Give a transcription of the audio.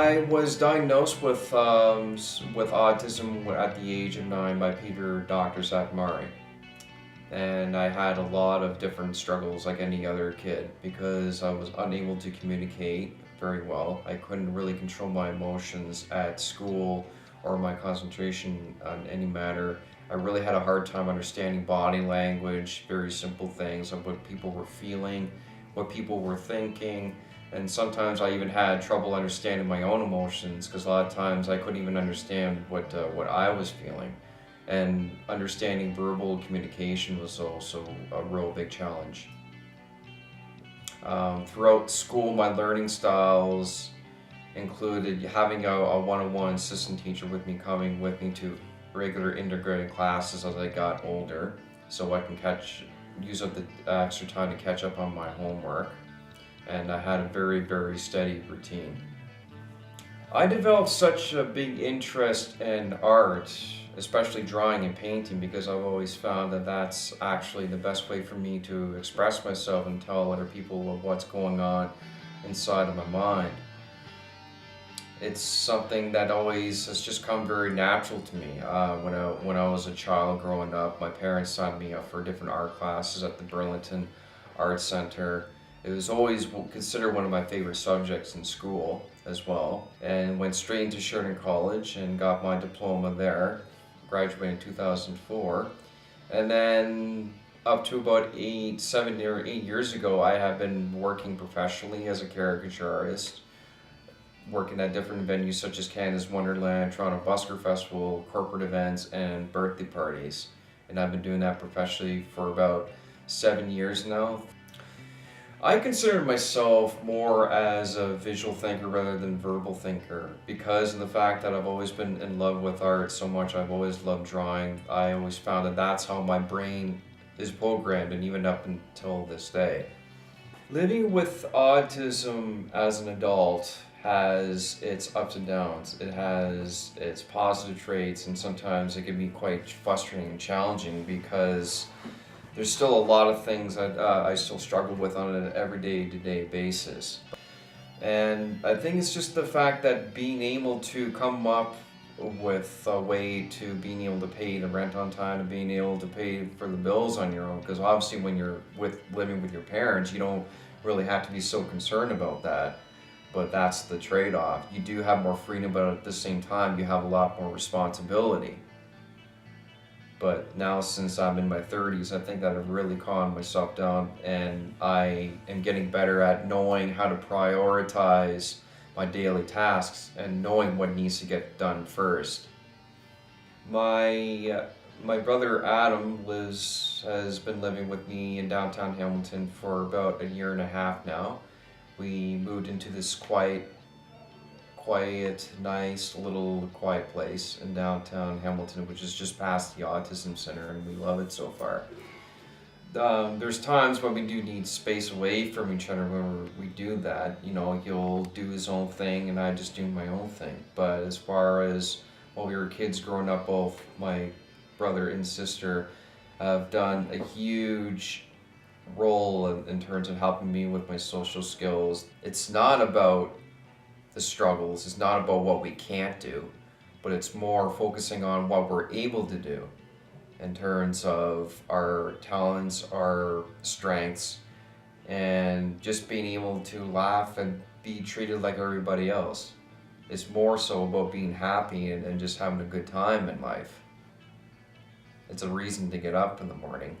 I was diagnosed with autism at the age of 9 by Peter Dr. Zach Murray. And I had a lot of different struggles like any other kid because I was unable to communicate very well. I couldn't really control my emotions at school or my concentration on any matter. I really had a hard time understanding body language, very simple things of what people were feeling, what people were thinking, and sometimes I even had trouble understanding my own emotions because a lot of times I couldn't even understand what I was feeling. And understanding verbal communication was also a real big challenge. Throughout school, my learning styles included having a one-on-one assistant teacher with me, coming with me to regular integrated classes as I got older, so I can use up the extra time to catch up on my homework. And I had a very, very steady routine. I developed such a big interest in art, especially drawing and painting, because I've always found that that's actually the best way for me to express myself and tell other people of what's going on inside of my mind. It's something that always has just come very natural to me. When I was a child growing up, my parents signed me up for different art classes at the Burlington Art Center. It was always considered one of my favorite subjects in school as well, and went straight into Sheridan College and got my diploma there, graduated in 2004. And then up to about 7 or 8 years ago, I have been working professionally as a caricature artist, working at different venues such as Canada's Wonderland, Toronto Busker Festival, corporate events, and birthday parties. And I've been doing that professionally for about 7 years now. I consider myself more as a visual thinker rather than verbal thinker because of the fact that I've always been in love with art so much. I've always loved drawing. I always found that that's how my brain is programmed, and even up until this day. Living with autism as an adult has its ups and downs. It has its positive traits, and sometimes it can be quite frustrating and challenging because there's still a lot of things that I still struggle with on an everyday-to-day basis. And I think it's just the fact that being able to come up with a way to being able to pay the rent on time, and being able to pay for the bills on your own, because obviously when you're living with your parents, you don't really have to be so concerned about that. But that's the trade-off. You do have more freedom, but at the same time, you have a lot more responsibility. But now, since I'm in my 30s, I think that I've really calmed myself down, and I am getting better at knowing how to prioritize my daily tasks and knowing what needs to get done first. My brother Adam has been living with me in downtown Hamilton for about 1.5 years now. We moved into this quiet, nice little quiet place in downtown Hamilton, which is just past the Autism Center, and we love it so far. There's times when we do need space away from each other when we do that. You know, he'll do his own thing and I just do my own thing. But as far as while we were kids growing up, both my brother and sister have done a huge role in terms of helping me with my social skills. It's not about the struggles, it's not about what we can't do, but it's more focusing on what we're able to do in terms of our talents, our strengths, and just being able to laugh and be treated like everybody else. It's more so about being happy and just having a good time in life. It's a reason to get up in the morning.